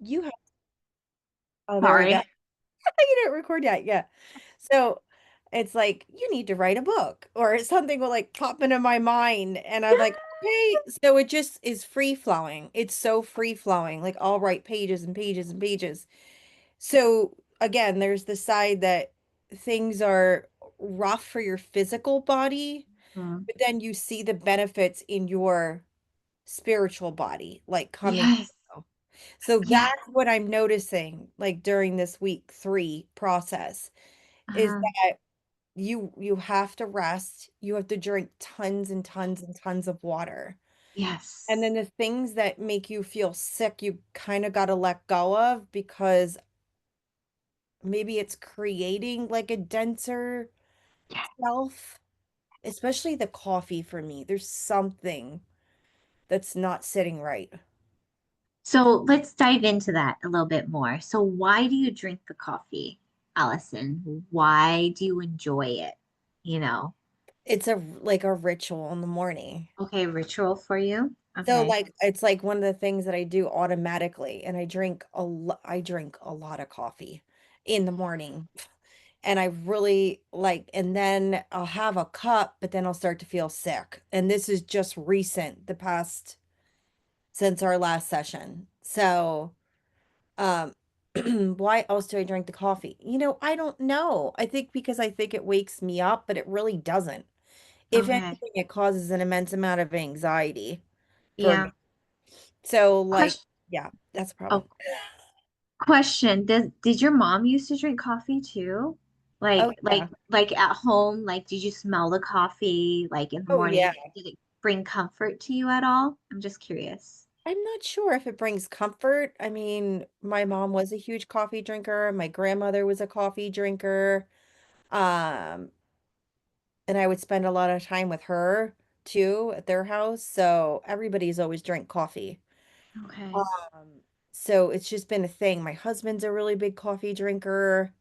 you have, oh, there we go. Sorry. You didn't record yet. Yeah. So it's like, you need to write a book or something will like pop into my mind. And I'm like, okay. So it just is free flowing. It's so free flowing. Like I'll write pages and pages and pages. So again, there's the side that things are rough for your physical body, Mhm. but then you see the benefits in your spiritual body, like coming. Yes. So Yeah. that's what I'm noticing, like during this week 3 process, is Uh, that you have to rest, you have to drink tons and tons and tons of water. And yes. then the things that make you feel sick, you kind of got to let go of because maybe it's creating like a denser Yeah. self, especially the coffee for me. There's something that's not sitting right. So let's dive into that a little bit more. So why do you drink the coffee, Allison? Why do you enjoy it? You know, It's a like a ritual in the morning. okay, ritual for you. So Okay. like it's like one of the things that I do automatically, and I drink a lot of coffee in the morning. And I really like, and then I'll have a cup, but then I'll start to feel sick. And this is just recent, the past since our last session. So, um, why else do I drink the coffee? I don't know. I think because I think it wakes me up, but it really doesn't. If Okay. anything, it causes an immense amount of anxiety for me. Yeah. So, like, Question. yeah, that's a Oh, problem. question. Did your mom used to drink coffee too? Oh, yeah. Like at home, like did you smell the coffee like in the Oh, yeah. morning? Did it bring comfort to you at all? I'm just curious. I'm not sure if it brings comfort. I mean, my mom was a huge coffee drinker. My grandmother was a coffee drinker. Um, and I would spend a lot of time with her too at their house. So everybody's always drank coffee. Okay. Um, so it's just been a thing. My husband's a really big coffee drinker.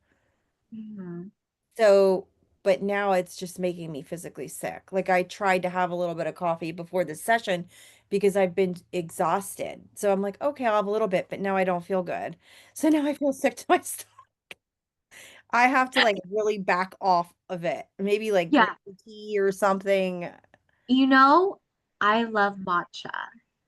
Mhm. So, but now it's just making me physically sick. Like I tried to have a little bit of coffee before the session because I've been exhausted. So I'm like, okay, I'll have a little bit, but now I don't feel good. So now I feel sick to my stomach. I have to like really back off of it. Maybe like green Yeah. tea or something. You know, I love matcha.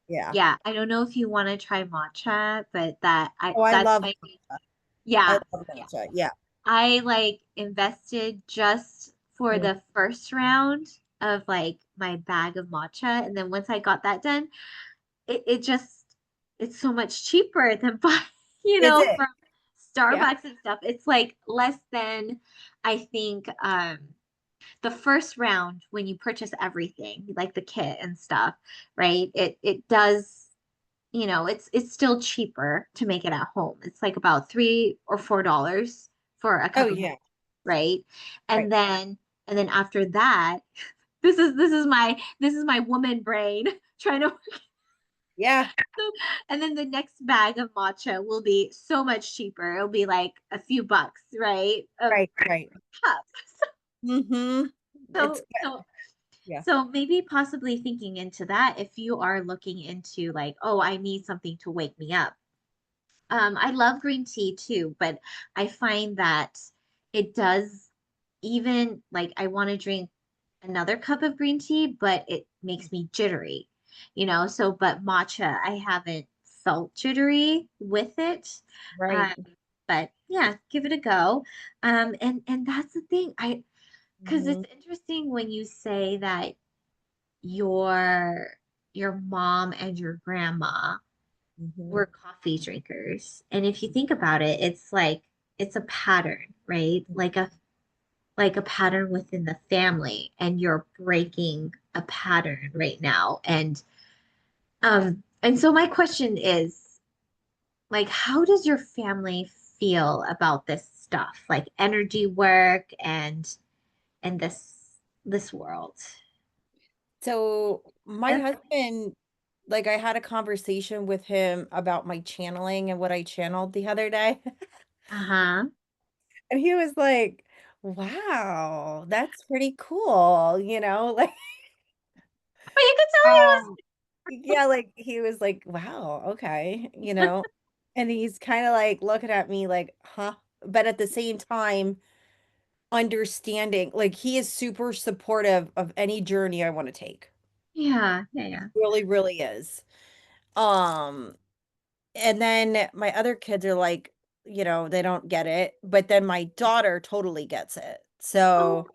Yeah. Yeah, I don't know if you want to try matcha, but Oh, I that's love my matcha. I yeah. love Yeah. matcha. Yeah. I like invested just for Mm. the first round of like my bag of matcha. And then once I got that done, it just it's so much cheaper than buy, Is it? from Yeah. Starbucks and stuff. It's like less than I think the first round when you purchase everything, like the kit and stuff, right? It does, it's still cheaper to make it at home. It's like about $3 or $4 for a Oh, cup of matcha, yeah. right? Right. And then after that, this is my woman brain trying to Yeah. and then the next bag of matcha will be so much cheaper. It'll be like a few bucks, right? Of Right. Right. cups. Mm-hmm. It's So so yeah. So maybe possibly thinking into that if you are looking into like, oh, I need something to wake me up. I love green tea too, but I find that it does even like I want to drink another cup of green tea, but it makes me jittery, So, but matcha, I haven't felt jittery with it. Right. Um, but yeah, give it a go. And that's the thing. Because Mm-hmm. it's interesting when you say that your your mom and your grandma Mm-hmm. were coffee drinkers. And if you think about it, it's like it's a pattern, right? Like a pattern within the family and you're breaking a pattern right now. And so my question is like how does your family feel about this stuff? Like energy work and this world. So my husband, like I had a conversation with him about my channeling and what I channeled the other day. Uh-huh. And he was like, wow, that's pretty cool, like But you could tell he was yeah, like he was like, wow, okay. And he's kind of like looking at me like, huh? But at the same time, understanding, like he is super supportive of any journey I want to take. Yeah, yeah, He yeah. really, really is. Um, and then my other kids are like, they don't get it, but then my daughter totally gets it. Oh, So,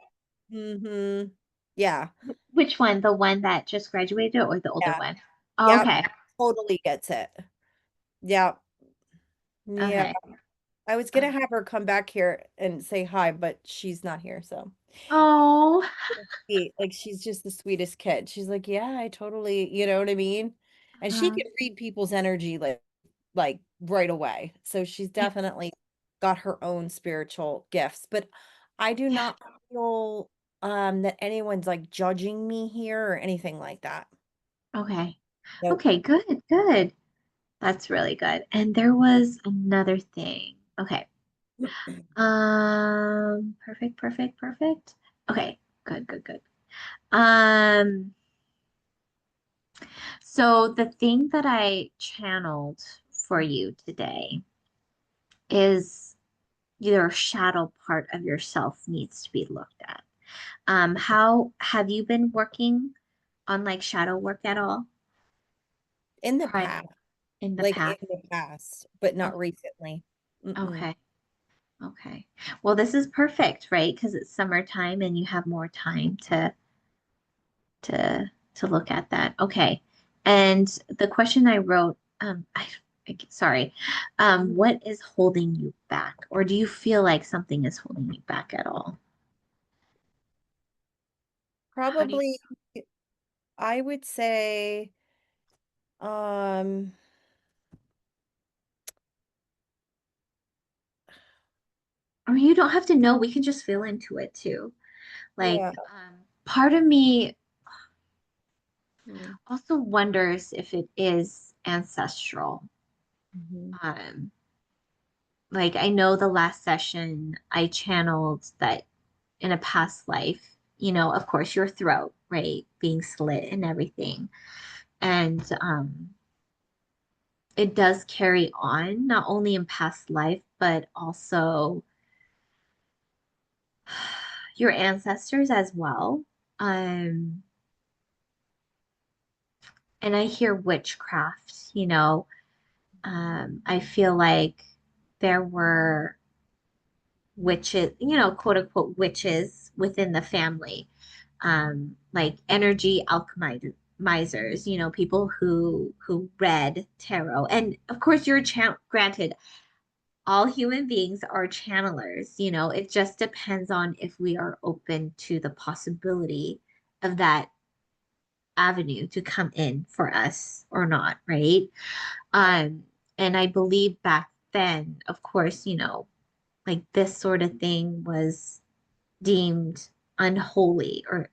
yeah, which one? The one that just graduated or the older yeah, one? Oh, yeah, okay. totally gets it. Yeah, yeah. Okay. I was gonna have her come back here and say hi, but she's not here, so. Oh, Sweet, like, she's just the sweetest kid. She's like, "Yeah, I totally," you know what I mean? And she uh, can read people's energy, like, right away. So she's definitely got her own spiritual gifts, but I do yeah. not feel, that anyone's, like, judging me here or anything like that. Okay. Nope. Okay, good, good. That's really good. And there was another thing. Okay. Perfect, perfect, perfect. Okay, good, good, good. Um, so the thing that I channeled for you today is your shadow part of yourself needs to be looked at. How have you been working on like shadow work at all In the prior past, in the like, past? in the past, but Oh, not recently. Mm-mm. okay. Okay. Well, this is perfect, right? Because it's summertime and you have more time to look at that. Okay. And the question I wrote, sorry, what is holding you back? Or do you feel like something is holding you back at all? How do you, Probably, I would say, um, or you don't have to know, we can just feel into it too. Like, yeah. part of me Mm, also wonders if it is ancestral. mhm. Um, like I know the last session I channeled that in a past life, of course, your throat, right, being slit and everything. And it does carry on, not only in past life, but also your ancestors as well. Um, and I hear witchcraft, I feel like there were witches, quote unquote witches within the family, like energy alchemizers, people who read tarot. And of course, granted, all human beings are channelers. It just depends on if we are open to the possibility of that avenue to come in for us or not, right? Um, and I believe back then, of course, like this sort of thing was deemed unholy, or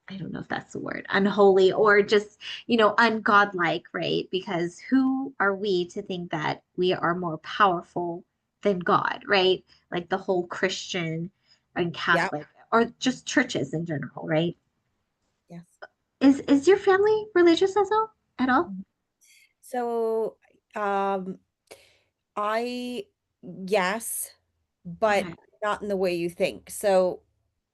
I don't know if that's the word, unholy, or just, ungodlike, right? Because who are we to think that we are more powerful than God, right? Like the whole Christian and Yeah. Catholic or just churches in general, right? Yes. Is your family religious as well at all? So, um, I yes, but Okay. not in the way you think. So,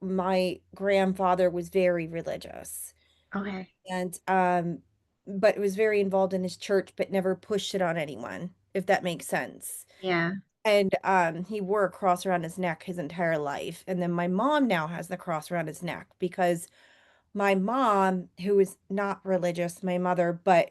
my grandfather was very religious Okay. and but was very involved in his church but never pushed it on anyone, if that makes sense. Yeah. And he wore a cross around his neck his entire life. And then my mom now has the cross around his neck because my mom, who is not religious, my mother, but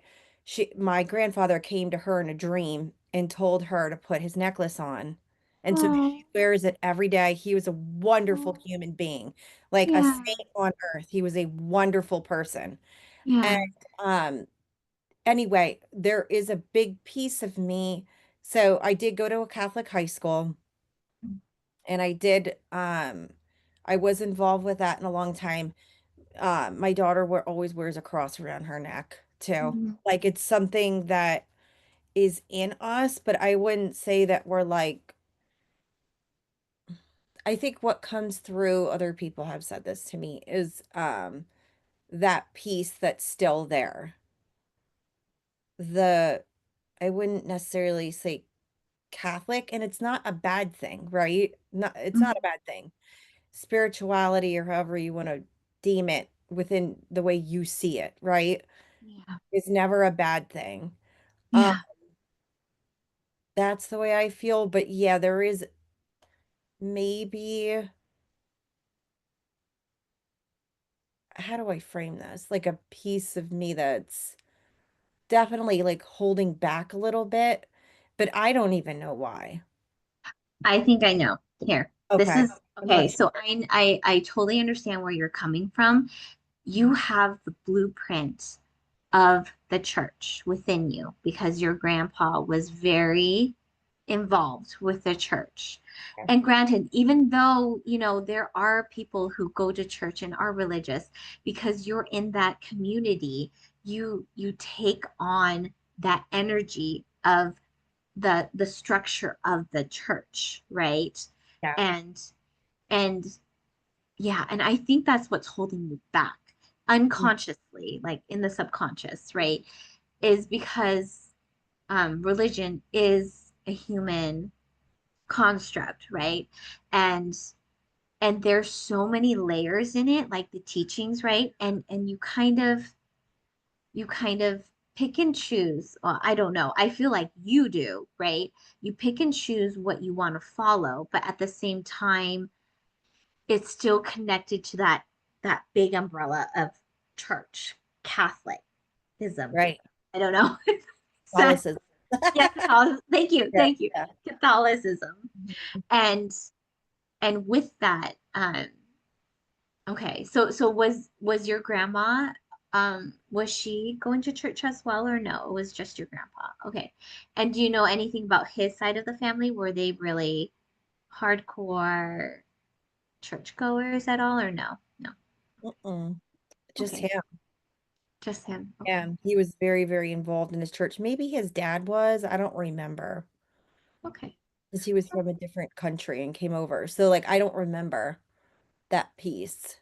my grandfather came to her in a dream and told her to put his necklace on. And so Oh, she wears it every day. He was a wonderful oh, human being, like a yeah. saint on earth. He was a wonderful person. And Yeah. um, anyway, there is a big piece of me. So I did go to a Catholic high school and I was involved with that in a long time. My daughter always wears a cross around her neck too. Mhm. Like it's something that is in us, but I wouldn't say that we're like, I think what comes through, other people have said this to me, is that piece that's still there. The I wouldn't necessarily say Catholic, and it's not a bad thing, right? Not, it's not a Mhm. bad thing. Spirituality, or however you want to deem it within the way you see it, right? Yeah. Is never a bad thing. Um, Yeah. that's the way I feel, but yeah, there is maybe, how do I frame this? Like a piece of me that's definitely like holding back a little bit, but I don't even know why. I think I know. Here. This Okay. is I'm not okay. sure. So I totally understand where you're coming from. You have the blueprint of the church within you because your grandpa was very involved with the church. Yeah. And granted, even though, there are people who go to church and are religious, because you're in that community, you take on that energy of the structure of the church, right? Yeah. And and yeah, and I think that's what's holding you back Mm. unconsciously, like in the subconscious, right? Is because religion is a human construct, right? And and there's so many layers in it, like the teachings, right? And you kind of pick and choose. Well, I don't know. I feel like you do, right? You pick and choose what you want to follow, but at the same time, it's still connected to that big umbrella of church, Catholicism. Right. I don't know. So Catholicism. yeah, Catholicism. Thank you, Yeah. thank you. Yeah. Catholicism. Mhm. And and with that, okay, so was your grandma was she going to church as well or no? It was just your grandpa. Okay. And do you know anything about his side of the family? Were they really hardcore churchgoers at all or no? No. Mm-mm. Just Okay. him. Just him. Okay. Yeah. He was very, very involved in his church. Maybe his dad was. I don't remember. Okay. Because he was from a different country and came over. So like I don't remember that piece.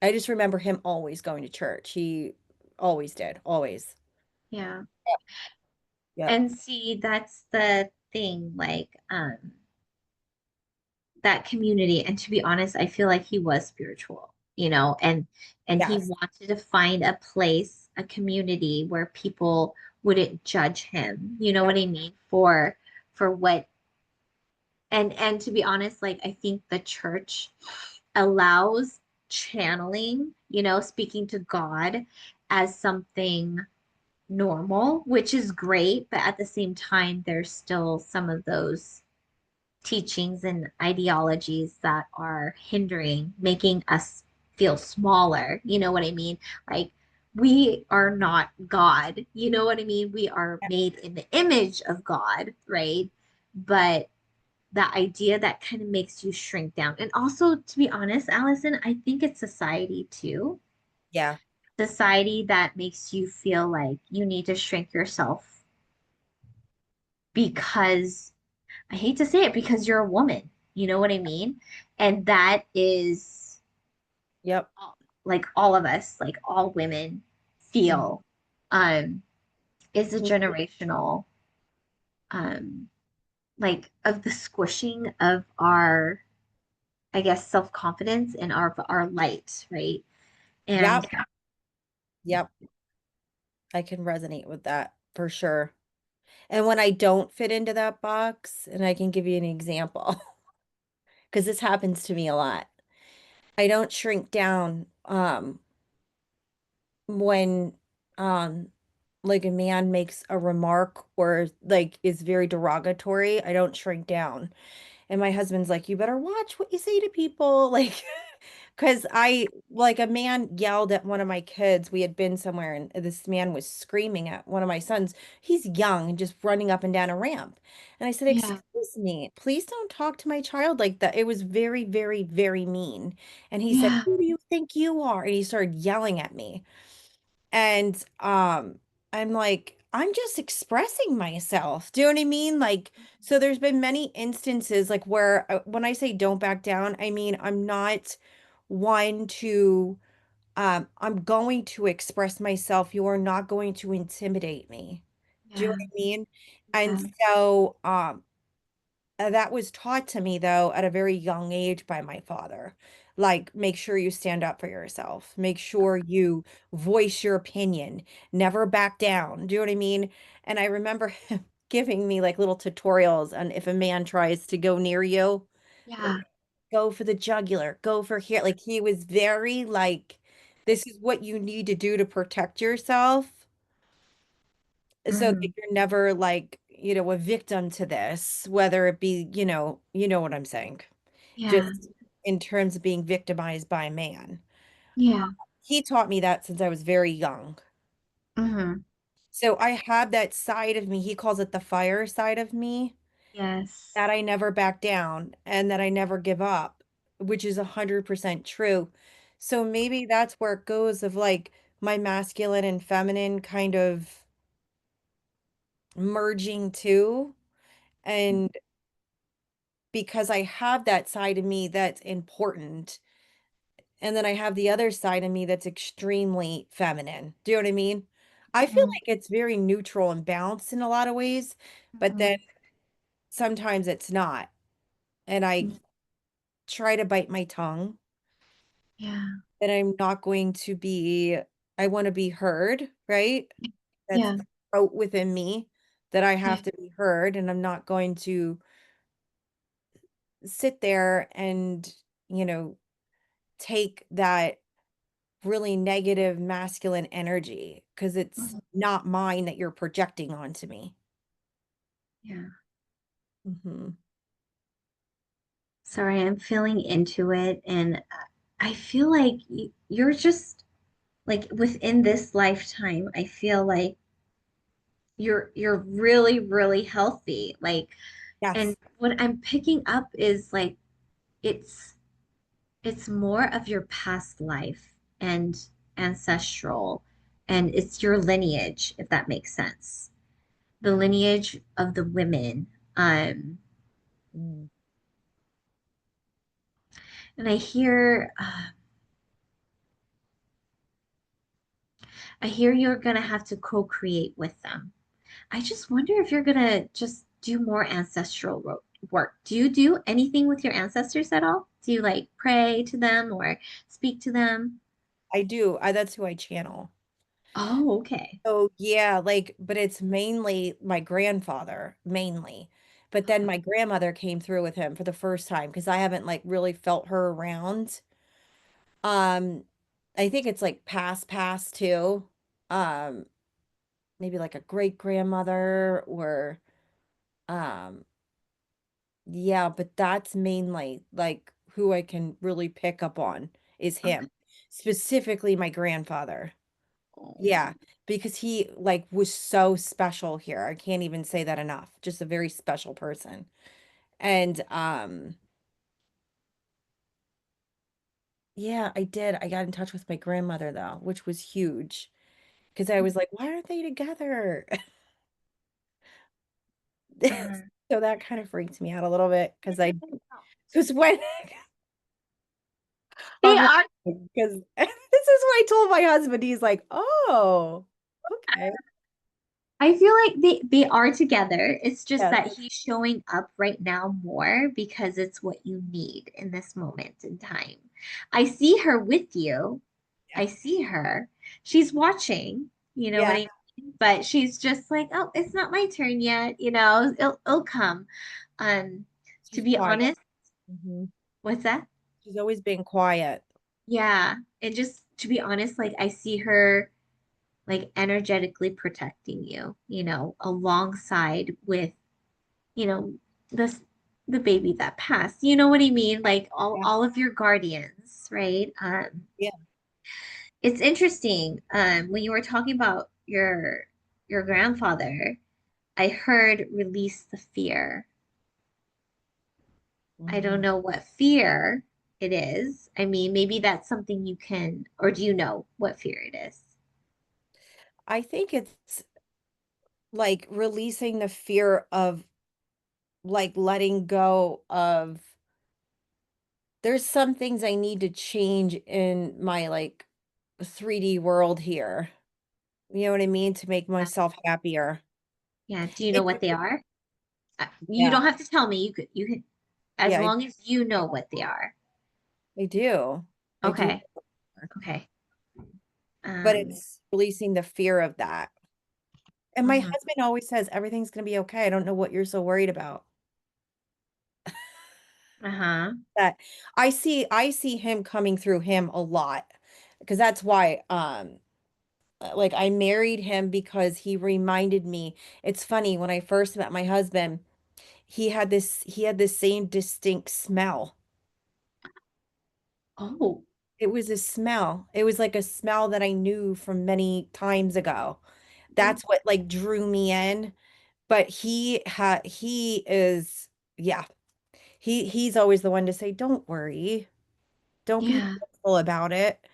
I just remember him always going to church. He always did. Always. Yeah. Yep. And see, that's the thing, like that community. And to be honest, I feel like he was spiritual, and he Yes. wanted to find a place, a community where people wouldn't judge him. You know what Yep. I mean? For what and to be honest, like I think the church allows channeling, speaking to God as something normal, which is great, but at the same time, there's still some of those teachings and ideologies that are hindering, making us feel smaller. You know what I mean? Like, we are not God. You know what I mean? We are made in the image of God, right? But that idea that kind of makes you shrink down. And also, to be honest, Allison, I think it's society too. Yeah. Society that makes you feel like you need to shrink yourself because I hate to say it because you're a woman. You know what I mean? And that is Yep. like all of us, like all women Mhm. feel is a generational um like of the squishing of our, I guess, self-confidence and our light, right? And Yep. Yep. I can resonate with that for sure. And when I don't fit into that box, and I can give you an example, because this happens to me a lot. I don't shrink down when um like a man makes a remark or like is very derogatory. I don't shrink down. And my husband's like, you better watch what you say to people. Like, because like a man yelled at one of my kids. We had been somewhere and this man was screaming at one of my sons. He's young and just running up and down a ramp. And I said, yeah, excuse me, please don't talk to my child like that. It was very, very, very mean. And he said, yeah, who do you think you are? And he started yelling at me. And I'm like, I'm just expressing myself. Do you know what I mean? Like, so there's been many instances like where when I say don't back down, I mean I'm not one to I'm going to express myself. You are not going to intimidate me. Do you know yeah, what I mean? And yeah, so That was taught to me though at a very young age by my father. Like, make sure you stand up for yourself. Make sure you voice your opinion. Never back down. Do you know what I mean? And I remember him giving me like little tutorials on if a man tries to go near you, like Yeah. go for the jugular, go for here. Like he was very like, this is what you need to do to protect yourself so that Hmm. you're never like, a victim to this, whether it be, you know what I'm saying, Yeah. just in terms of being victimized by a man. Yeah. He taught me that since I was very young. Hmm. So I have that side of me. He calls it the fire side of me, Yes. that I never back down and that I never give up, which is 100% true. So maybe that's where it goes of like my masculine and feminine kind of merging too. And because I have that side of me that's important. And then I have the other side of me that's extremely feminine. Do you know what I mean? I feel Mhm. like it's very neutral and balanced in a lot of ways, but then Mhm. sometimes it's not. And I try to bite my tongue Yeah. that I'm not going to be, I want to be heard, right? That's Yeah. the throat within me that I Yeah. have to be heard. And I'm not going to sit there and, you know, take that really negative masculine energy because it's Mhm. not mine that you're projecting onto me. Yeah. Hmm. Sorry, I'm feeling into it, and I feel like you're just like within this lifetime, I feel like you're really, really healthy. Like, and Yes. what I'm picking up is like it's it's more of your past life and ancestral, and it's your lineage, if that makes sense. The lineage of the women. Mm. And I hear you're gonna have to co-create with them. I just wonder if you're gonna just do more ancestral work. Do you do anything with your ancestors at all? Do you like pray to them or speak to them? I do. That's who I channel. Oh, okay. So yeah, like, but it's mainly my grandfather, mainly. But then my grandmother came through with him for the first time because I haven't like really felt her around. Um, I think it's like past too. Um, Maybe like a great grandmother or um yeah, but that's mainly like who I can really pick up on is Okay. him. Specifically my grandfather. Oh, Yeah, because he like was so special here. I can't even say that enough. Just a very special person. And yeah, I did. I got in touch with my grandmother though, which was huge because I was like, why aren't they together? uh-huh. So that kind of freaked me out a little bit because when They I'm are. laughing because this is what I told my husband. He's like, "Oh, okay." I feel like they are together. It's just Yes. that he's showing up right now more because it's what you need in this moment in time. I see her with you. Yeah. I see her. She's watching, you know what Yeah. I mean? But she's just like, oh, it's not my turn yet, it'll come. Um, to She's be quiet. honest, Hmm. what's that? She's always been quiet. Yeah. And just to be honest, like I see her like energetically protecting you, alongside with, you know, this the baby that passed. You know what I mean? Like all Yeah. all of your guardians, right? Yeah. It's interesting. When you were talking about your grandfather, I heard release the fear. I don't Hmm. know what fear it is. I mean, maybe that's something you can, or do you know what fear it is? I think it's like releasing the fear of like letting go of there's some things I need to change in my like 3D world here. You know what I mean? To make Yeah. myself happier. Yeah. Do you know It's what they are? You Yeah. don't have to tell me. You could, as Yeah, long as you know what they are. I do. I do. Okay. Okay. But Um, it's releasing the fear of that. And my mhm. husband always says everything's going to be okay. I don't know what you're so worried about. Uh-huh. That I see him coming through him a lot because that's why like I married him because he reminded me. It's funny when I first met my husband, he had this same distinct smell. Oh. It was a smell. It was like a smell that I knew from many times ago. That's what like drew me in. But he is, yeah, he's always the one to say, don't worry. Don't be Yeah. fearful about it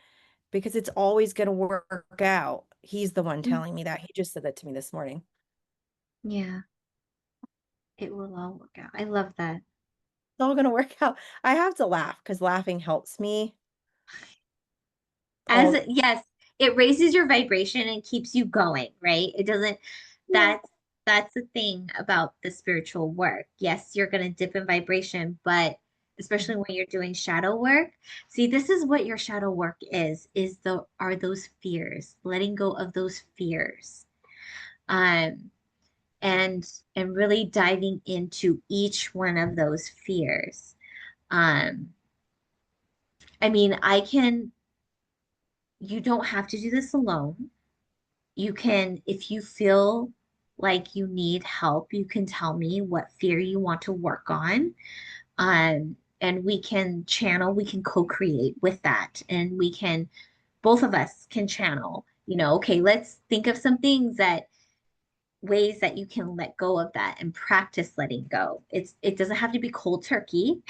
because it's always going to work out. He's the one Mm. telling me that. He just said that to me this morning. Yeah. It will all work out. I love that. It's all going to work out. I have to laugh because laughing helps me As all. yes, it raises your vibration and keeps you going, right? It doesn't, Yeah. that's the thing about the spiritual work. Yes, you're going to dip in vibration, but especially when you're doing shadow work. See, this is what your shadow work is the are those fears, letting go of those fears. Um and and really diving into each one of those fears. Um I mean, I can you don't have to do this alone. You can, if you feel like you need help, you can tell me what fear you want to work on. And we can channel, we can co-create with that. And we can, both of us can channel, okay, let's think of some things that ways that you can let go of that and practice letting go. It doesn't have to be cold turkey.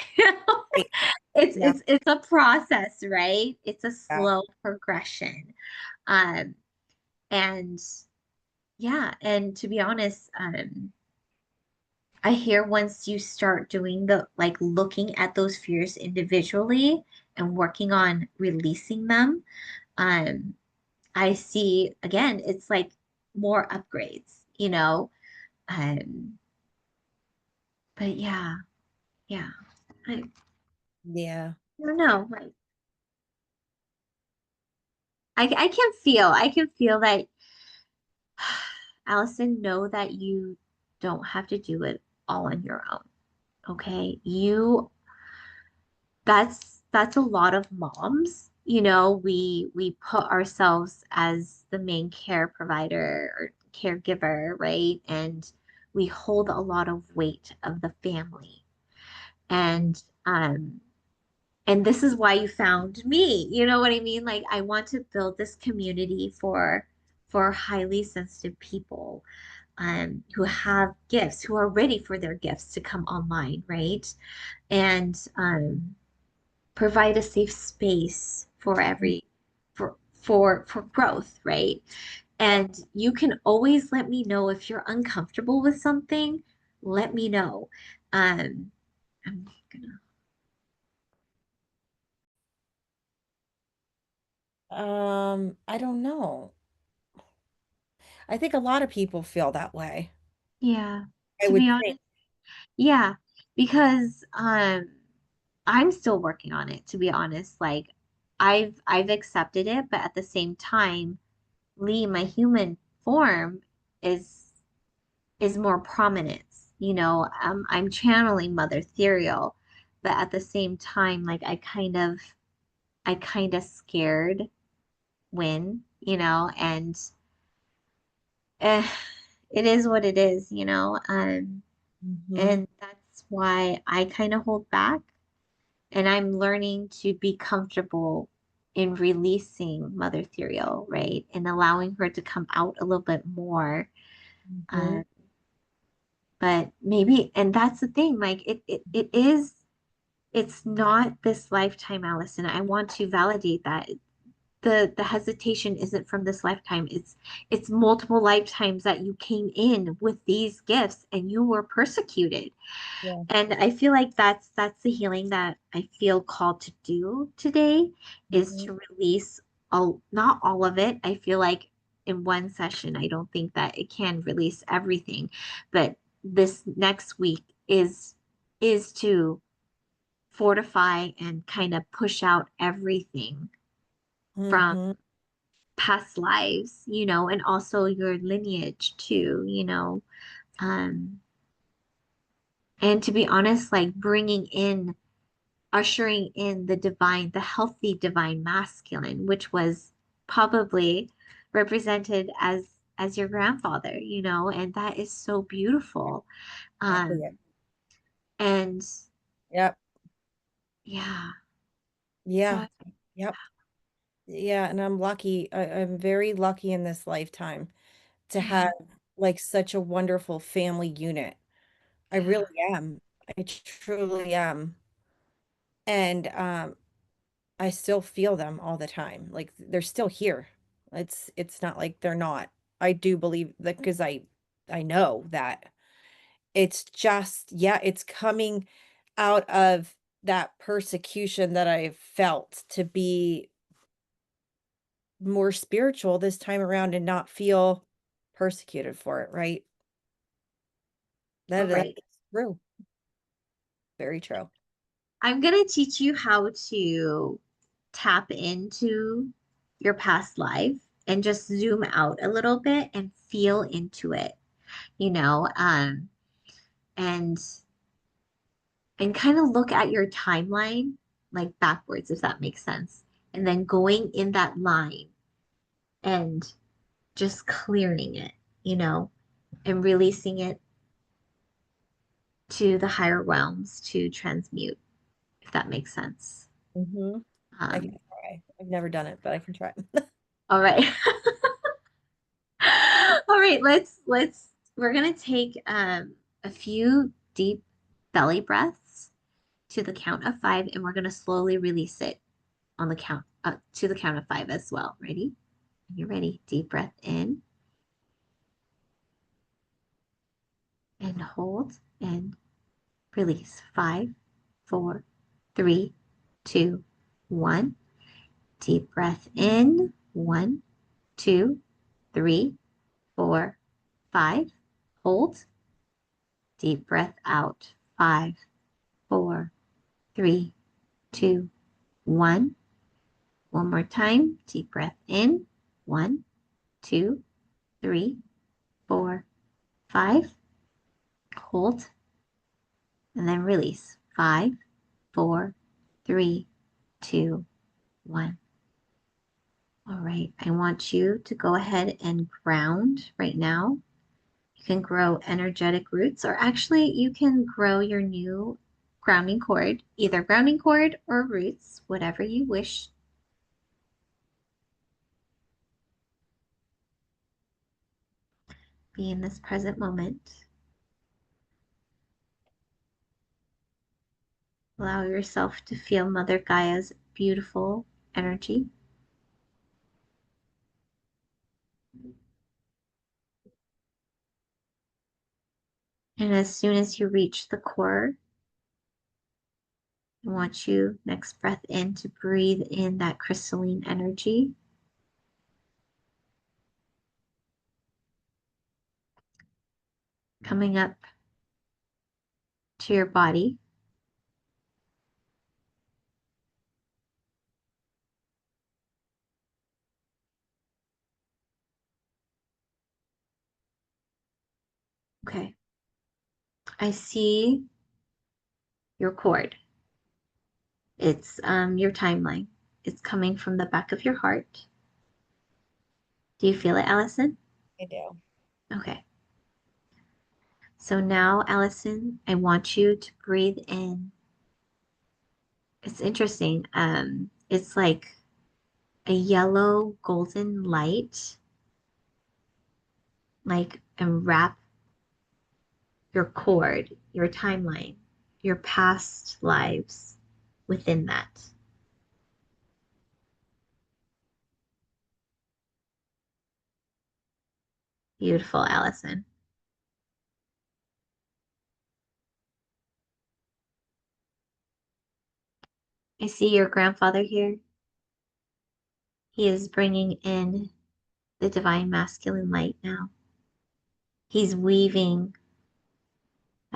Right. It's Yeah. it's it's a process, right? It's a Yeah. slow progression. Um, and yeah, and to be honest, I hear once you start doing the like looking at those fears individually and working on releasing them, um, I see again, it's like more upgrades, Um, but yeah, yeah. I Yeah. don't know. Like I can feel that Allison, know that you don't have to do it all on your own. Okay. That's a lot of moms. We put ourselves as the main care provider or caregiver, right? And we hold a lot of weight of the family. And and this is why you found me. You know what I mean? Like I want to build this community for highly sensitive people who have gifts, who are ready for their gifts to come online, right? And provide a safe space for every for growth, right? And you can always let me know if you're uncomfortable with something. Let me know. Um, I'm gonna, I don't know. I think a lot of people feel that way. yeah, I to would be think. honest, yeah, because I'm still working on it, to be honest. Like I've accepted it, but at the same time, Lee, my human form is is more prominence. I'm channeling Mother Ethereal, but at the same time, like I kind of scared when, and eh, it is what it is. Mhm. And that's why I kind of hold back, and I'm learning to be comfortable in releasing Mother Ethereal, right? And allowing her to come out a little bit more. Mhm. Uh, but maybe, and that's the thing, like it is, it's not this lifetime, Allison. I want to validate that. The hesitation isn't from this lifetime. It's multiple lifetimes that you came in with these gifts and you were persecuted. Yeah. And I feel like that's the healing that I feel called to do today, is Mhm. to release all, not all of it. I feel like in one session, I don't think that it can release everything, but this next week is to fortify and kind of push out everything from Mm-hmm. past lives, and also your lineage too, um and to be honest, like bringing in, ushering in the divine, the healthy divine masculine, which was probably represented as your grandfather, and that is so beautiful. Exactly it. And Yep. yeah, Yeah. so Yep. Yeah. And I'm lucky. I'm very lucky in this lifetime to yeah, have like such a wonderful family unit. I yeah, really am. I truly am. And I still feel them all the time. Like they're still here. It's not like they're not. I do believe that because I know that it's just yeah, it's coming out of that persecution that I've felt to be more spiritual this time around and not feel persecuted for it, right? all That right. is true. Very true. I'm gonna teach you how to tap into your past life and just zoom out a little bit and feel into it, you know, um, and kind of look at your timeline like backwards, if that makes sense. And then going in that line and just clearing it, and releasing it to the higher realms to transmute, if that makes sense. Hmm. I can Um, try. I've never done it, but I can try. all right. All right, we're gonna take a few deep belly breaths to the count of five, and we're gonna slowly release it on the count to the count of five as well. Ready? You're ready. Deep breath in and hold and release. Five, four, three, two, one. Deep breath in. One, two, three, four, five. Hold. Deep breath out. Five, four, three, two, one. One more time. Deep breath in. One, two, three, four, five. Hold and then release. Five, four, three, two, one. All right. I want you to go ahead and ground right now. You can grow energetic roots, or actually, you can grow your new grounding cord, either grounding cord or roots, whatever you wish. Be in this present moment. Allow yourself to feel Mother Gaia's beautiful energy. And as soon as you reach the core, I want you, next breath in, to breathe in that crystalline energy, coming up to your body. Okay. I see your cord. It's your timeline. It's coming from the back of your heart. Do you feel it, Allison? I do. Okay. So now, Allison, I want you to breathe in. It's interesting. It's like a yellow golden light, like, and wrap your cord, your timeline, your past lives within that. Beautiful, Allison. I see your grandfather here. He is bringing in the divine masculine light now. He's weaving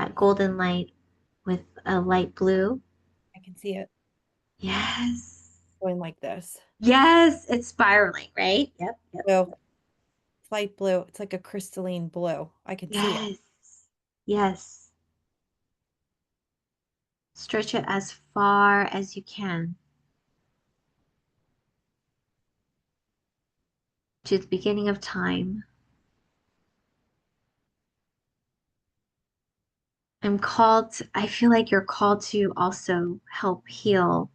That golden light with a light blue. I can see it Yes. going like this. Yes, it's spiraling, right? Yep, yep. So it's light blue. It's like a crystalline blue. I can see it. Yes. Yes. Stretch it as far as you can to the beginning of time. I feel like you're called to also help heal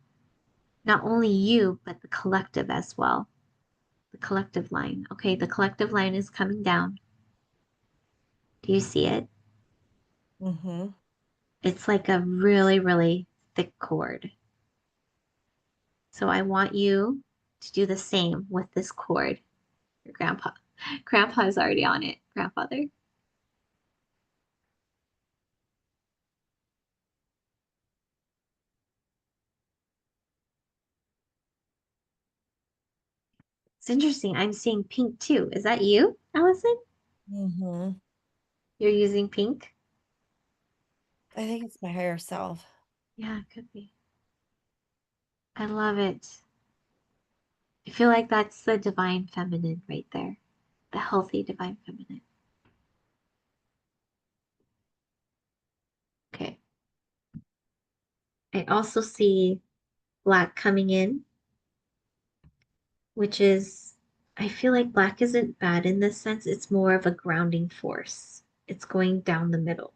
not only you, but the collective as well. The collective line. Okay, the collective line is coming down. Do you see it? Mm-hmm. It's like a really, really thick cord. So I want you to do the same with this cord. Your grandpa. Grandpa is already on it. Grandfather. It's interesting. I'm seeing pink too. Is that you, Allison? Mm-hmm. You're using pink? I think it's my higher self. Yeah, it could be. I love it. I feel like that's the divine feminine right there. The healthy divine feminine. Okay. I also see black coming in, which is, I feel like black isn't bad in this sense. It's more of a grounding force. It's going down the middle.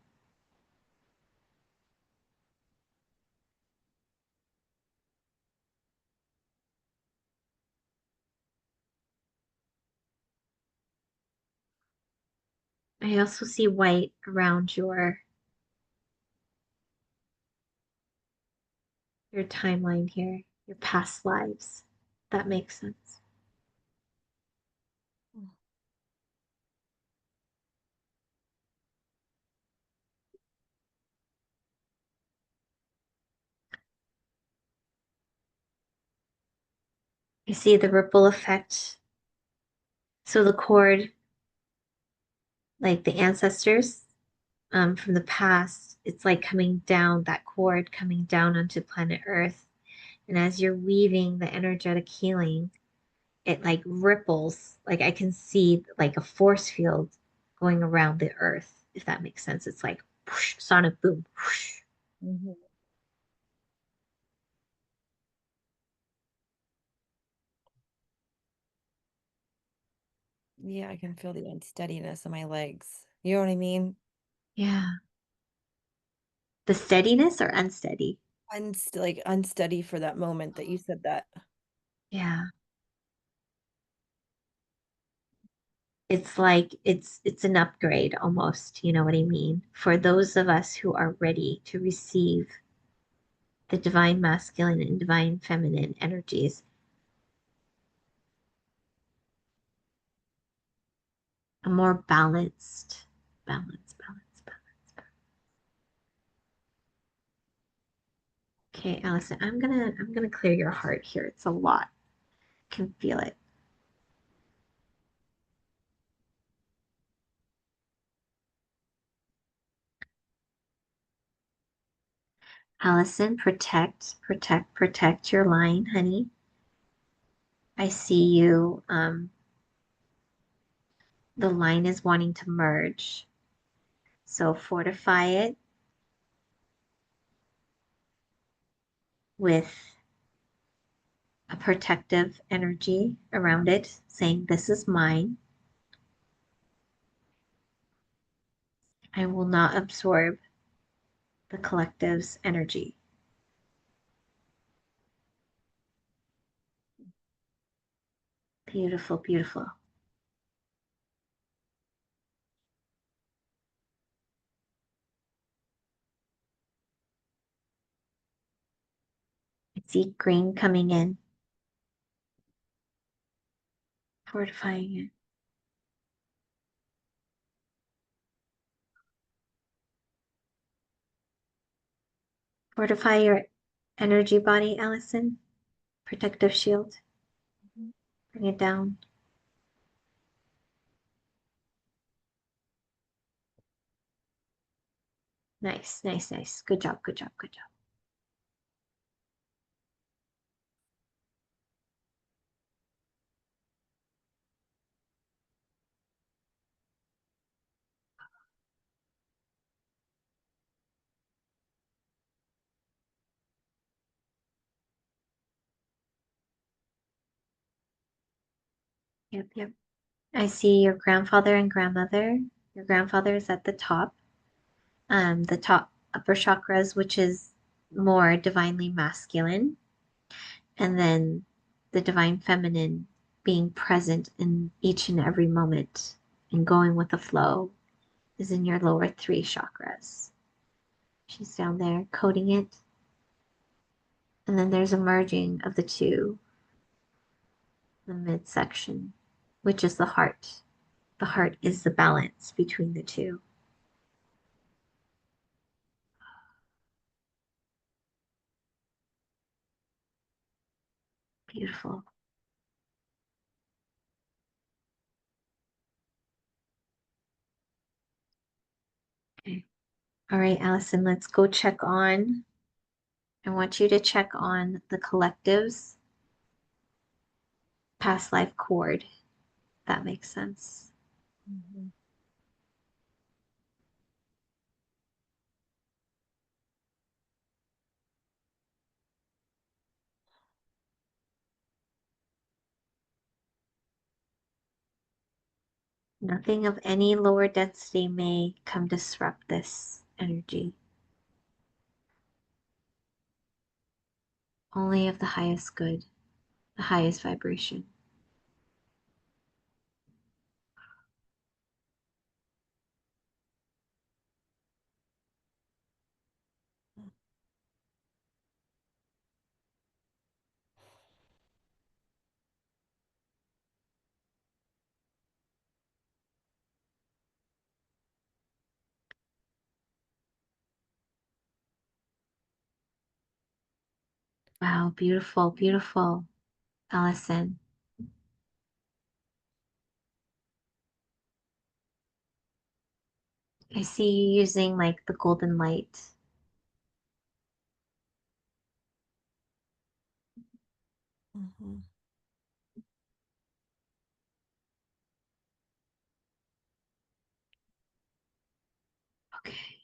I also see white around your timeline here, your past lives. That makes sense. I see the ripple effect. So the cord, like the ancestors from the past, it's like coming down, that cord coming down onto planet Earth. And as you're weaving the energetic healing, it like ripples. Like I can see like a force field going around the Earth, if that makes sense. It's like whoosh, sonic boom. Whoosh. Mm-hmm. Yeah, I can feel the unsteadiness in my legs. You know what I mean? Yeah. The steadiness or unsteady? Like unsteady for that moment that you said that. Yeah. It's like it's an upgrade almost, you know what I mean? For those of us who are ready to receive the divine masculine and divine feminine energies, a more balance. Okay, Allison, I'm gonna clear your heart here. It's a lot. I can feel it. Allison, protect your line, honey. I see you. The line is wanting to merge. So fortify it with a protective energy around it, saying, "This is mine. I will not absorb the collective's energy." Beautiful, beautiful. I see green coming in, fortifying it. Fortify your energy body, Allison. Protective shield. Bring it down. Nice, nice, nice. Good job, good job, good job. Yep, yep. I see your grandfather and grandmother. Your grandfather is at the top upper chakras, which is more divinely masculine, and then the divine feminine being present in each and every moment and going with the flow is in your lower three chakras. She's down there coding it. And then there's a merging of the two, the midsection, which is the heart. The heart is the balance between the two. Beautiful. Okay. All right, Allison, let's go check on. I want you to check on the collective's past life cord. That makes sense. Mhm. Nothing of any lower density may come disrupt this energy, only of the highest good, the highest vibration. Wow, beautiful, beautiful, Allison. I see you using like the golden light. Mhm. Okay.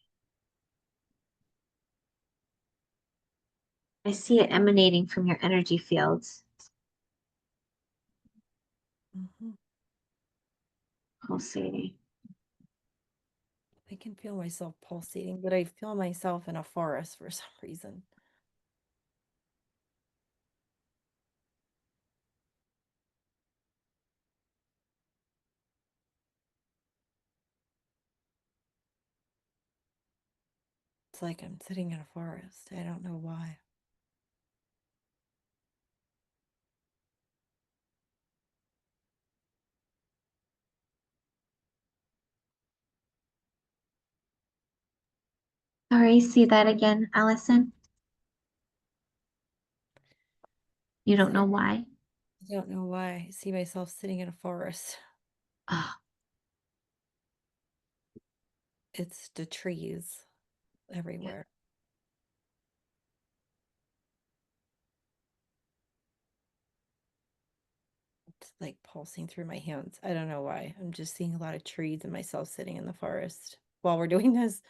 I see it emanating from your energy fields, Mhm. pulsating. I can feel myself pulsating, but I feel myself in a forest for some reason. It's like I'm sitting in a forest. I don't know why. Sorry, see that again, Allison? You don't know Sitting, why? I don't know why. I see myself sitting in a forest. Oh, It's the trees yeah. everywhere. It's like pulsing through my hands. I don't know why. I'm just seeing a lot of trees and myself sitting in the forest while we're doing this.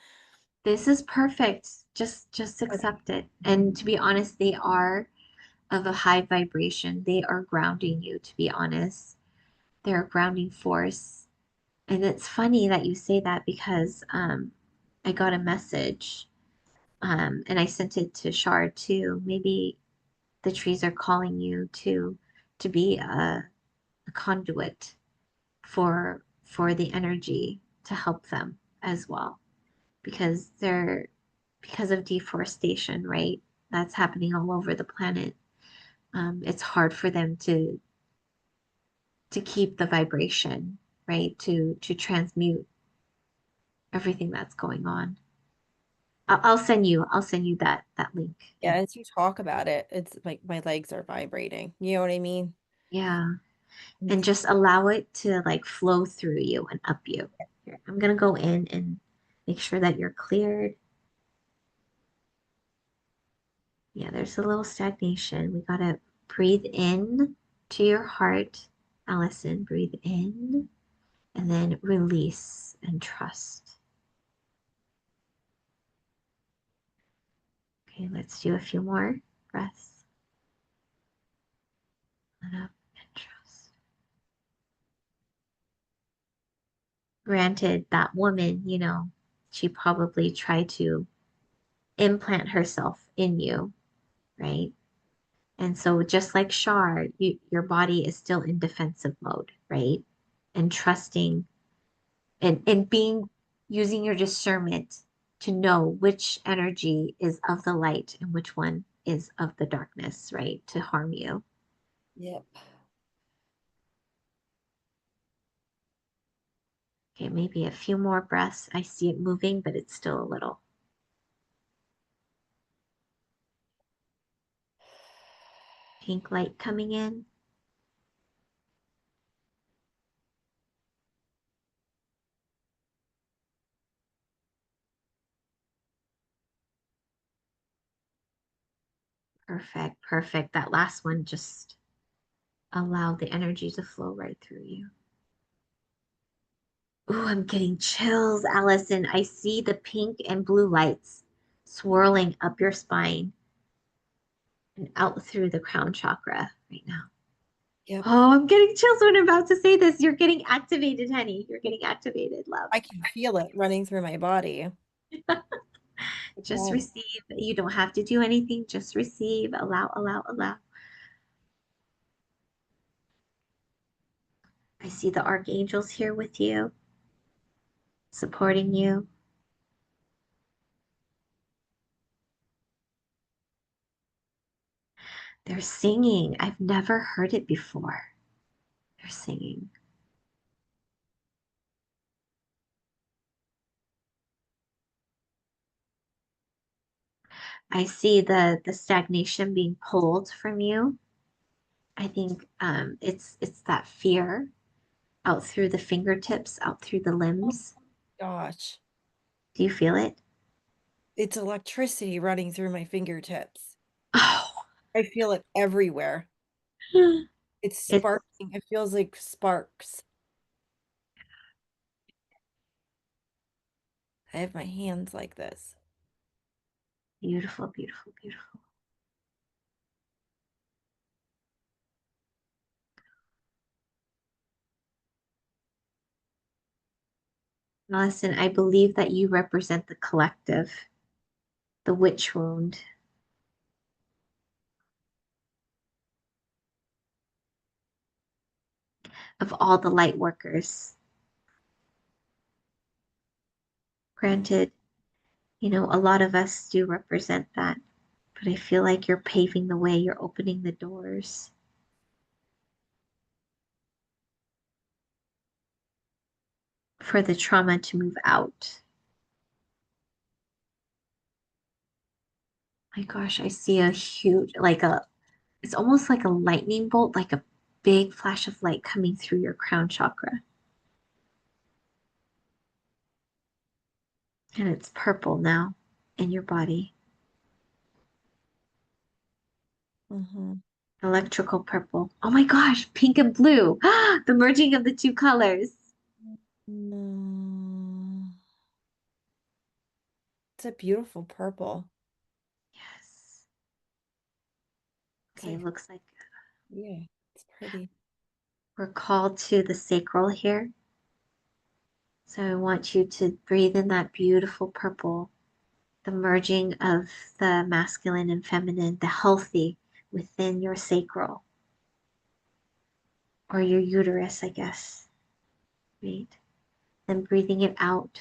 This is perfect. Just Okay. accept it. And to be honest, they are of a high vibration. They are grounding you, to be honest. They're a grounding force. And it's funny that you say that because I got a message and I sent it to Shard too. Maybe the trees are calling you to be a conduit for the energy to help them as well because they're because of deforestation, right? That's happening all over the planet. It's hard for them to keep the vibration, right? To transmute everything that's going on. I'll send you that link. Yeah, as you talk about it, it's like my legs are vibrating. You know what I mean? Yeah, and It's, just allow it to like flow through you and up you. Here, I'm gonna go in and make sure that you're cleared. Yeah, there's a little stagnation. We gotta breathe in to your heart. Allison, breathe in and then release and trust. Okay, let's do a few more breaths. Let up and trust. Granted, that woman, she probably tried to implant herself in you, right? And so, just like Shar, your body is still in defensive mode, right? And trusting and being using your discernment to know which energy is of the light and which one is of the darkness, right? To harm you. Yep. Okay, maybe a few more breaths. I see it moving, but it's still a little pink light coming in. Perfect, perfect. That last one just allowed the energy to flow right through you. Ooh, I'm getting chills, Allison. I see the pink and blue lights swirling up your spine and out through the crown chakra right now. Yep. Oh, I'm getting chills when I'm about to say this. You're getting activated, honey. You're getting activated, love. I can feel it running through my body. Just Okay. receive. You don't have to do anything. Just receive. Allow, allow, allow. I see the archangels here with you, supporting you. They're singing. I've never heard it before. They're singing. I see the stagnation being pulled from you. I think it's that fear out through the fingertips, out through the Oh limbs. gosh. Do you feel it? It's electricity running through my fingertips. Oh, I feel it everywhere. It's it's sparking. It feels like sparks. I have my hands like this. beautiful, beautiful, beautiful. Alison, I believe that you represent the collective, the witch wound of all the light workers. Granted, a lot of us do represent that, but I feel like you're paving the way, you're opening the doors for the trauma to move out. My gosh, I see a huge, it's almost like a lightning bolt, like a big flash of light coming through your crown chakra. And it's purple now in your body. Mm-hmm. Electrical purple. Oh my gosh, pink and blue. The merging of the two colors. Mm. It's a beautiful purple. Yes. It's Okay, it like, looks like yeah, it's pretty. we're called to the sacral here. So I want you to breathe in that beautiful purple, the merging of the masculine and feminine, the healthy within your sacral or your uterus, I guess. Right? Then breathing it out.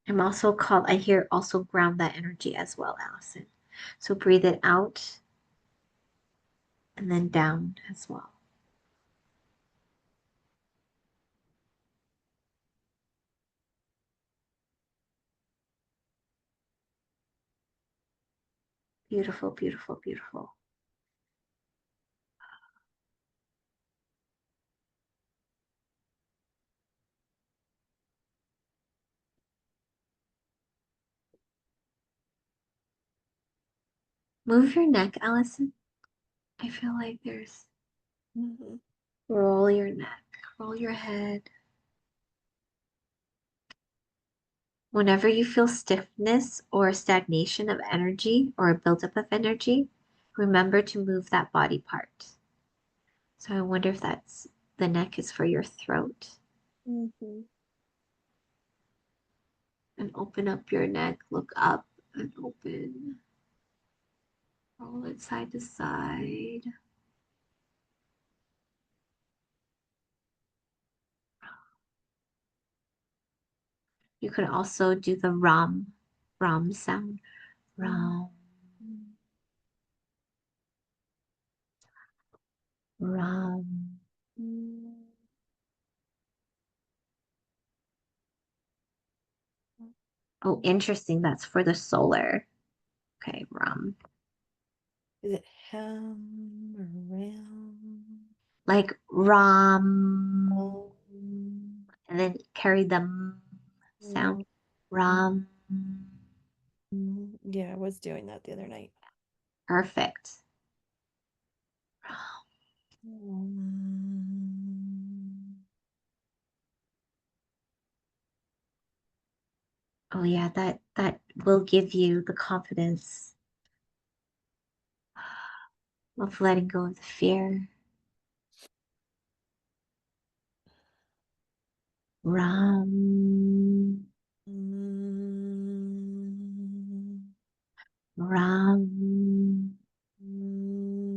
I hear also ground that energy as well, Allison. So breathe it out and then down as well. Beautiful, beautiful, beautiful. Move your neck, Allison. I feel like there's Mhm. roll your neck, roll your head. Whenever you feel stiffness or stagnation of energy or a buildup of energy, remember to move that body part. So I wonder if that's the neck is for your throat. Mhm. And open up your neck, look up and open. Roll it side to side. You could also do the rum sound. Rum, Mhm. rum. Mhm. Oh, interesting. That's for the solar. Okay, rum. Is it ham or ram? Like rum. Um, And then carry the sound. mm, mm, Rum. yeah, I was doing that the other night. Perfect. Um, Oh yeah, that will give you the confidence of letting go of the fear. Rum. mm, Rum. mm,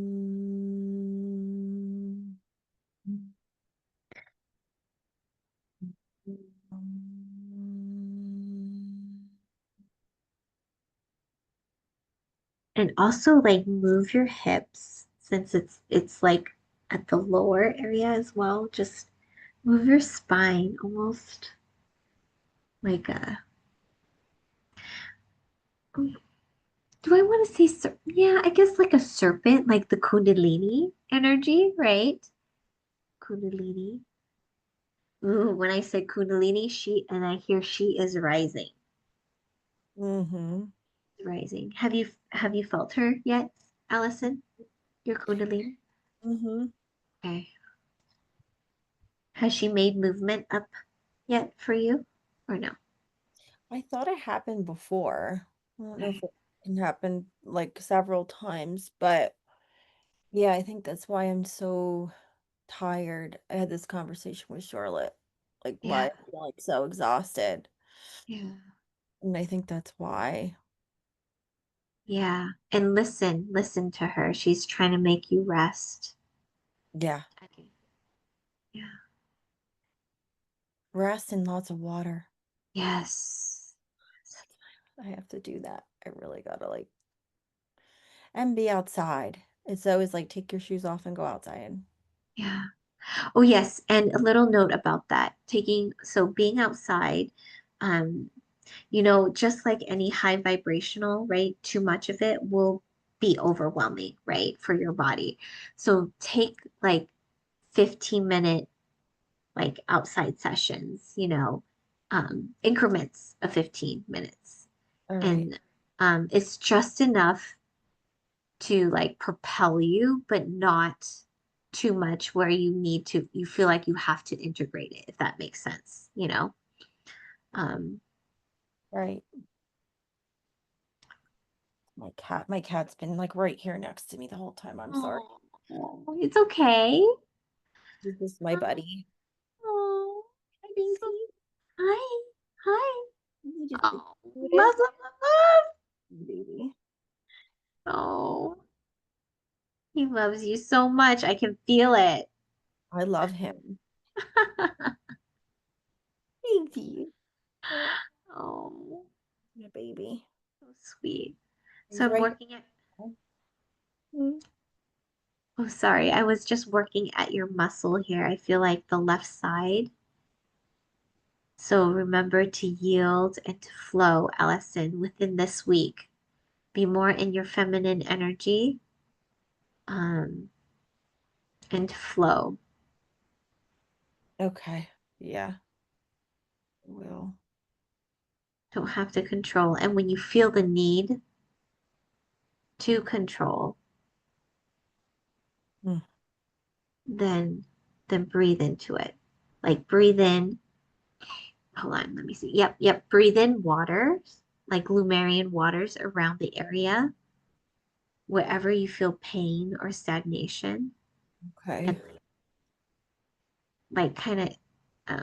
And also like move your hips since it's like at the lower area as well. Just move your spine almost like a do I want to say yeah, I guess like a serpent, like the kundalini energy, right? Kundalini. Ooh, when I say kundalini, she and I hear she is rising. mhm, Rising. Have you felt her yet, Allison? Your kundalini? mhm. Okay. Has she made movement up yet for you? Or no? I thought it happened before. I don't know if Okay. it can happen like several times, but yeah, I think that's why I'm so tired. I had this conversation with Charlotte, like why Yeah. I feel like so exhausted. Yeah. And I think that's why. Yeah. And listen to her. She's trying to make you rest. Yeah. Okay. Yeah. Rest and lots of water. Yes. That's I have to do that. I really gotta like and be outside. It's always like take your shoes off and go outside. Yeah. Oh, yes. And a little note about that. So being outside, um, just like any high vibrational, right? Too much of it will be overwhelming, right? For your body. So take like 15-minute like outside sessions, increments of 15 minutes. All right. And it's just enough to like propel you, but not too much where you feel like you have to integrate it, if that makes sense. Um, Right. My cat's been like right here next to me the whole time. I'm sorry. oh, it's okay. He's just my buddy. Oh, Hi, so Binky. hi, hi. He's just the Oh, love, cutest love, love, baby. love. Oh, he loves you so much. I can feel it. I love him. Baby. Oh, Oh, my baby. so sweet. So He's I'm right working at, here. Mm. oh, sorry. I was just working at your muscle here. I feel like the left side. So remember to yield and to flow, Alison, within this week. Be more in your feminine energy, um, and to flow. Okay. Yeah. Will. Don't have to control. And when you feel the need, to control, Mm. then breathe into it. Like breathe in, hold on, let me see. Yep, yep. Breathe in waters, like Lumerian waters around the area, wherever you feel pain or stagnation, and Okay. like kind of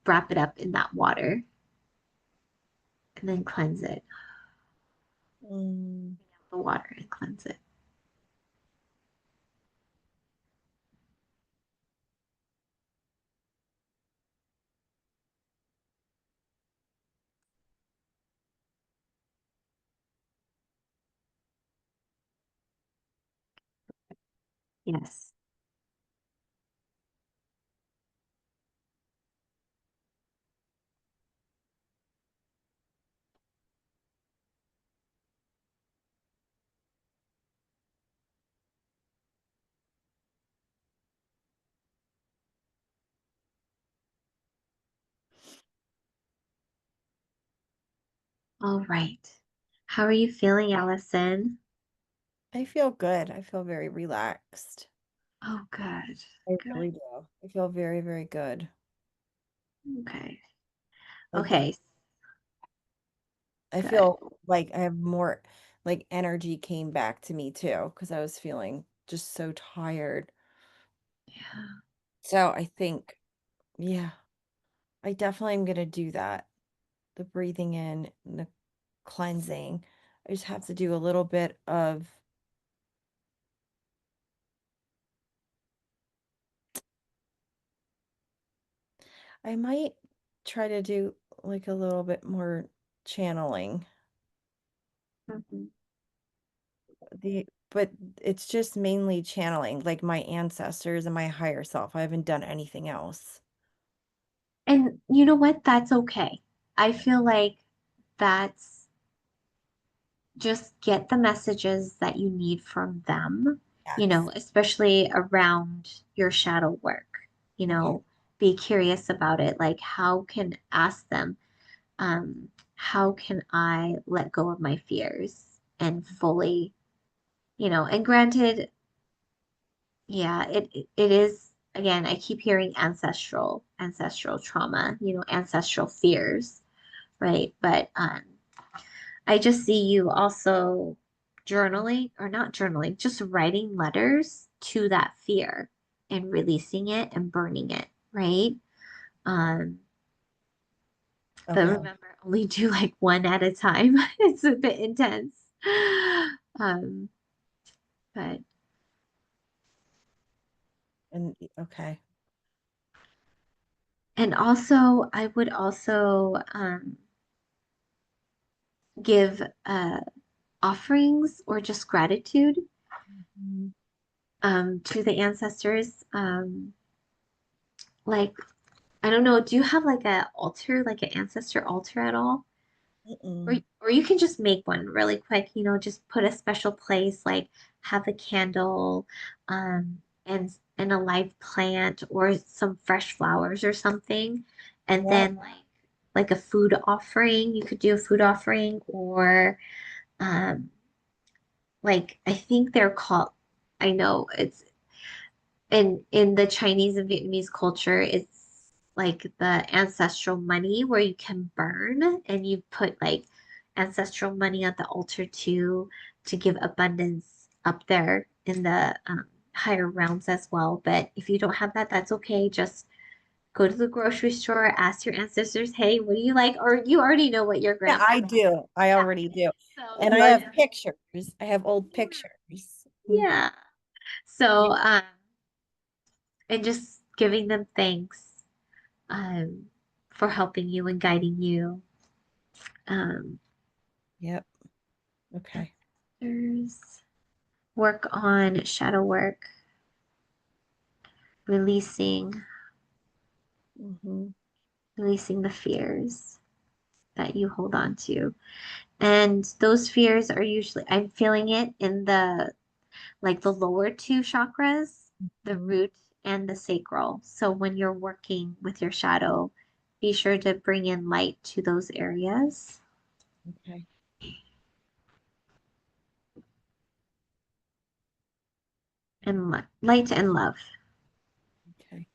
wrap it up in that water and then cleanse it. Mm. The water and cleanse it. Yes. All right. How are you feeling, Allison? I feel good. I feel very relaxed. Oh, good. I Good. really do. I feel very, very good. Okay. Like the Okay. I Good. feel like I have more like energy came back to me too because I was feeling just so tired. Yeah. So I think, yeah, I definitely am gonna do that. The breathing in and the cleansing. I just have to do a little bit of, I might try to do like a little bit more channeling. Mhm. But it's just mainly channeling like my ancestors and my higher self. I haven't done anything else. And you know what? That's okay. I feel like that's just get the messages that you need from them, Yes. especially around your shadow work. Okay. Be curious about it. Like, how can ask them, how can I let go of my fears and fully, and granted, yeah, it is, again, I keep hearing ancestral trauma, ancestral fears, right? But I just see you also journaling or not journaling, just writing letters to that fear and releasing it and burning it, right? Um, but Okay. remember, only do like one at a time. It's a bit intense. Um, but And okay. and also I would also give offerings or just gratitude Mhm. to the ancestors. Like I don't know, do you have like a altar, like an ancestor altar at all? Or Mm-mm. or you can just make one really quick, just put a special place, like have a candle, and a live plant or some fresh flowers or something. And Yep. then like a food offering, you could do a food offering or um like I think they're called, I know it's in the Chinese and Vietnamese culture, it's like the ancestral money where you can burn and you put like ancestral money on the altar to give abundance up there in the higher realms as well. But if you don't have that, that's okay. Just go to the grocery store, ask your ancestors, hey, what do you like? Or you already know what your Yeah, I grandparents. do. I Yeah. already do. So And you I already. have pictures. I have old pictures. Mm. Yeah. So Yeah. and just giving them thanks um, for helping you and guiding you. Um, Yep. Okay. there's work on shadow work, releasing, Hmm. releasing the fears that you hold on to. And those fears are usually, I'm feeling it in the lower two chakras, the Hmm. root and the sacral. So when you're working with your shadow, be sure to bring in light to those areas. Okay. and light and love. Okay.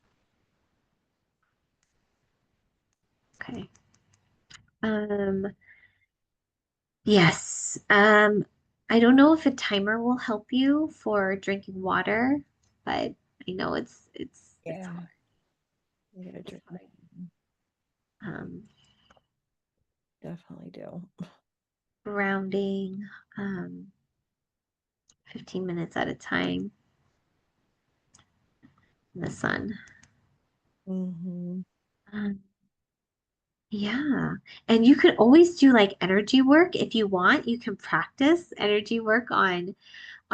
Okay. Um, yes. I don't know if a timer will help you for drinking water, but I know it's hard. Yeah. I gotta It's drink hard. more. Um, Definitely do. Grounding, 15 minutes at a time in the sun. Hmm. Um, yeah. And you could always do like energy work if you want. You can practice energy work on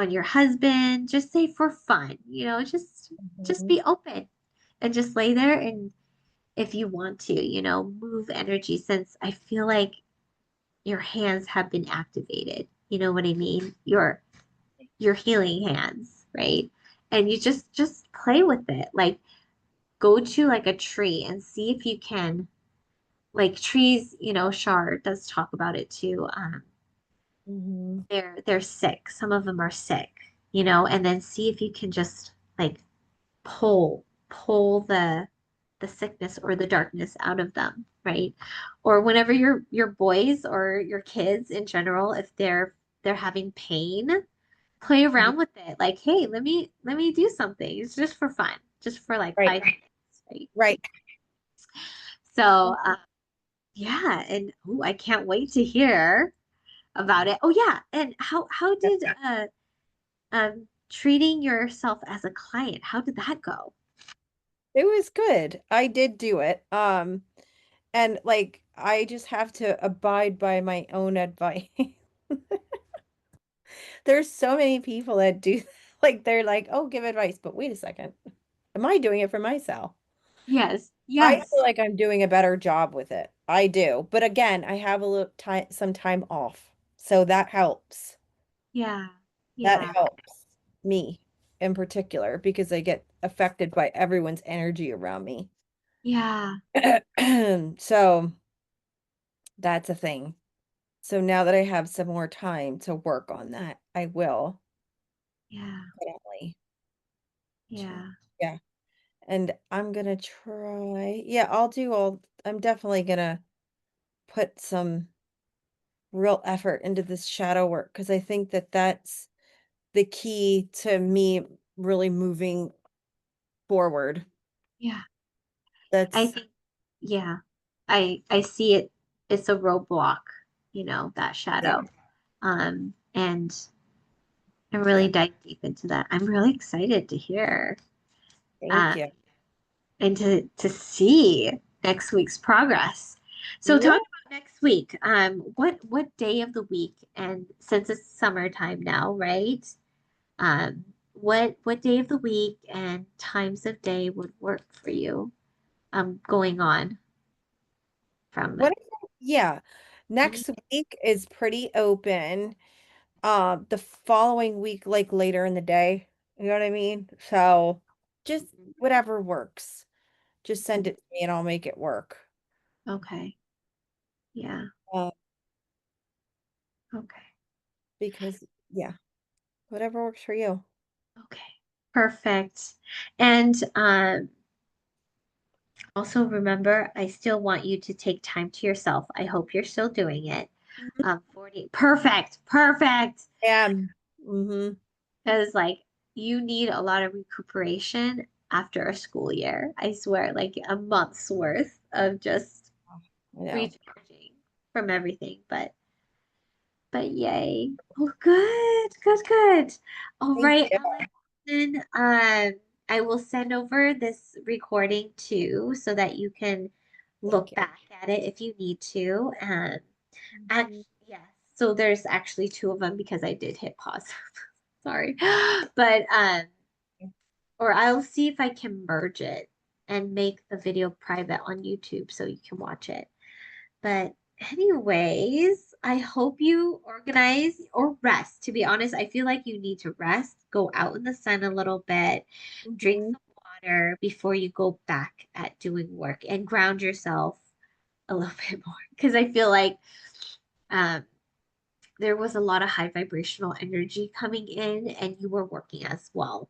your husband, just say for fun, just Hmm. be open and just lay there and if you want to, move energy since I feel like your hands have been activated. You know what I mean? Your healing hands, right? And you just play with it. Like go to like a tree and see if you can like trees, Shar does talk about it too. Hmm. They're sick. Some of them are sick, and then see if you can just like pull the sickness or the darkness out of them, right? Or whenever your boys or your kids in general, if they're having pain, play around with it. Like, hey, let me do something. It's just for fun, just for like Right. 5 minutes, right? Right. So, yeah, and oh, I can't wait to hear about it. Oh yeah, and how did treating yourself as a client, how did that go? It was good. I did do it. And like I just have to abide by my own advice. There's so many people that do like they're like, "Oh, give advice," but wait a second. Am I doing it for myself? Yes, I feel yes. like I'm doing a better job with it. I do. But again, I have a little time some time off. So that helps. Yeah, That yeah, helps me in particular because I get affected by everyone's energy around me. yeah, So that's a thing. So now that I have some more time to work on that, I will yeah, definitely. tr- yeah, Yeah. And I'm gonna try. Yeah, I'm definitely gonna put some real effort into this shadow work because I think that that's the key to me really moving forward. yeah. I That's think, yeah, I see it. It's a roadblock, that yeah, shadow. And really yeah. dive deep into that. I'm really excited to hear Thank uh, you. and to see next week's progress. So Yeah. talk about next week. What day of the week? And since it's summertime now, right? What day of the week and times of day would work for you? Going on from What it. yeah. Mhm. Next week is pretty open. The following week, like later in the day. You know what I mean? So just whatever works. Just send it to me and I'll make it work. Okay. Yeah. Uh, Okay. because yeah, whatever works for you. Okay. Perfect. And also remember, I still want you to take time to yourself. I hope you're still doing it. Mhm. 40. Perfect. Perfect. Yeah. Mm-hmm. Because like you need a lot of recuperation after a school year. I swear, like a month's worth of just I know. recharging from everything. But yay. Oh, good, good, good. All Thank right, you. Allison. I will send over this recording too, so that you can Thank look you. back at it if you need to. And Mhm. yes, so there's actually two of them because I did hit pause. Sorry, but or I'll see if I can merge it and make the video private on YouTube so you can watch it. But anyways, I hope you organize or rest. To be honest, I feel like you need to rest, go out in the sun a little bit, drink Mhm. some water before you go back at doing work and ground yourself a little bit more. Because I feel like um, there was a lot of high vibrational energy coming in, and you were working as well,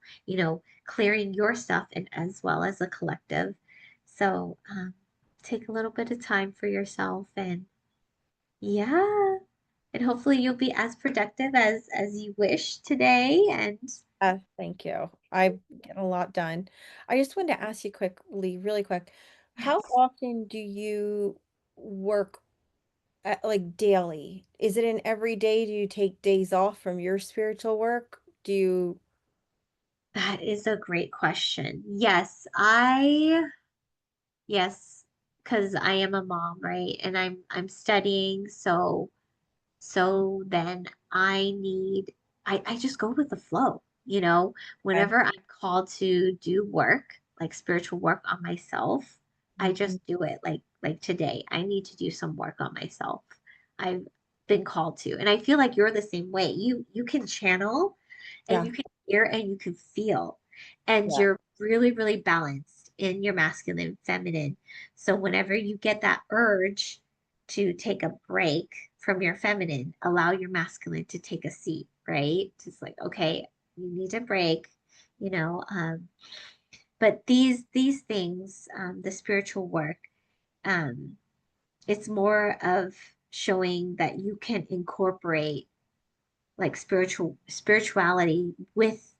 clearing your stuff and as well as a collective. So take a little bit of time for yourself, and yeah, and hopefully you'll be as productive as you wish today. And Thank you. I get a lot done. I just wanted to ask you quickly, really quick, how yes, often do you work like daily? Is it an every day? Do you take days off from your spiritual work? Do you? that is a great question. Yes, because I am a mom, right? And I'm studying, so then I just go with the flow, Okay. whenever I'm called to do work, like spiritual work on myself, I Mhm. just do it. Like today, I need to do some work on myself. I've been called to. And I feel like you're the same way. You can channel and Yeah. you can hear and you can feel. And Yeah. you're really, really balanced in your masculine, feminine. So whenever you get that urge to take a break from your feminine, allow your masculine to take a seat, right? Just like, okay, you need a break, you know. But these things, the spiritual work, um, it's more of showing that you can incorporate like spirituality with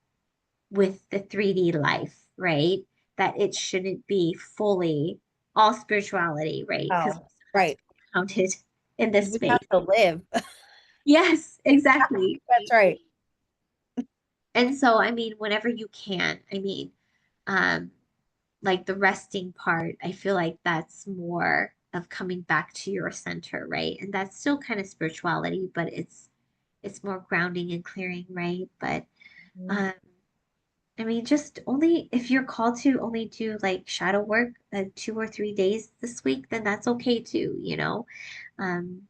the 3D life, right? That it shouldn't be fully all spirituality, right? Because we Oh, still have to right. be counted in this We have space. to live. Yes, exactly. That's right. And so, I mean, whenever you can, um, like the resting part, I feel like that's more of coming back to your center, right? And that's still kind of spirituality, but it's more grounding and clearing, right? But Mhm. um, I mean, just only if you're called to only do like shadow work 2 or 3 days this week, then that's okay too, um,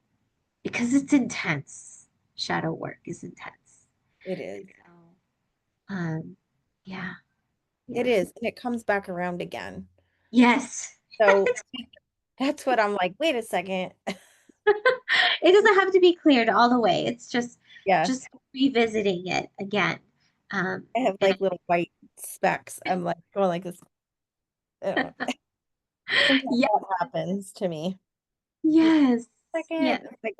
because it's intense. Shadow work is intense. It is. So, um, yeah, It yeah. is. And it comes back around again. Yes. So that's what I'm like, wait a second. It doesn't have to be cleared all the way. It's just Yeah. just revisiting it again. I have And like little white specks. I'm like going like this. Uh, Sometimes yeah, that happens to me. Like, yes, second. yes, Like,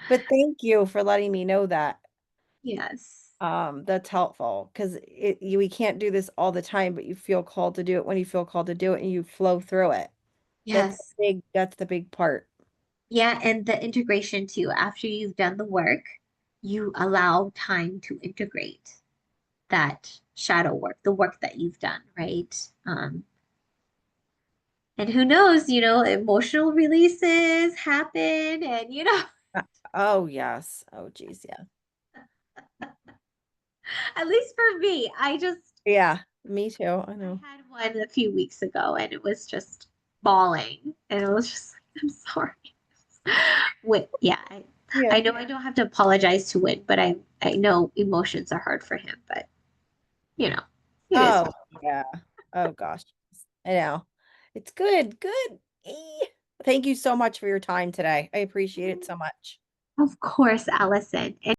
but thank you for letting me know that. yes, That's helpful because we can't do this all the time, but you feel called to do it when you feel called to do it and you flow through it. yes. That's the big part. Yeah, and the integration too. After you've done the work, you allow time to integrate that shadow work, the work that you've done, right? And who knows, emotional releases happen, and Uh, Oh yes. Oh geez, yeah. at least for me, Yeah, me too. I I know. had one a few weeks ago, and it was just bawling, and it was just like, I'm sorry. Yeah, Yeah. I know I don't have to apologize to Win, but I know emotions are hard for him, but you know, it is. Oh yeah. Oh gosh. I know. It's good. Good. Eh. Thank you so much for your time today. I appreciate it so much. Of course, Allison.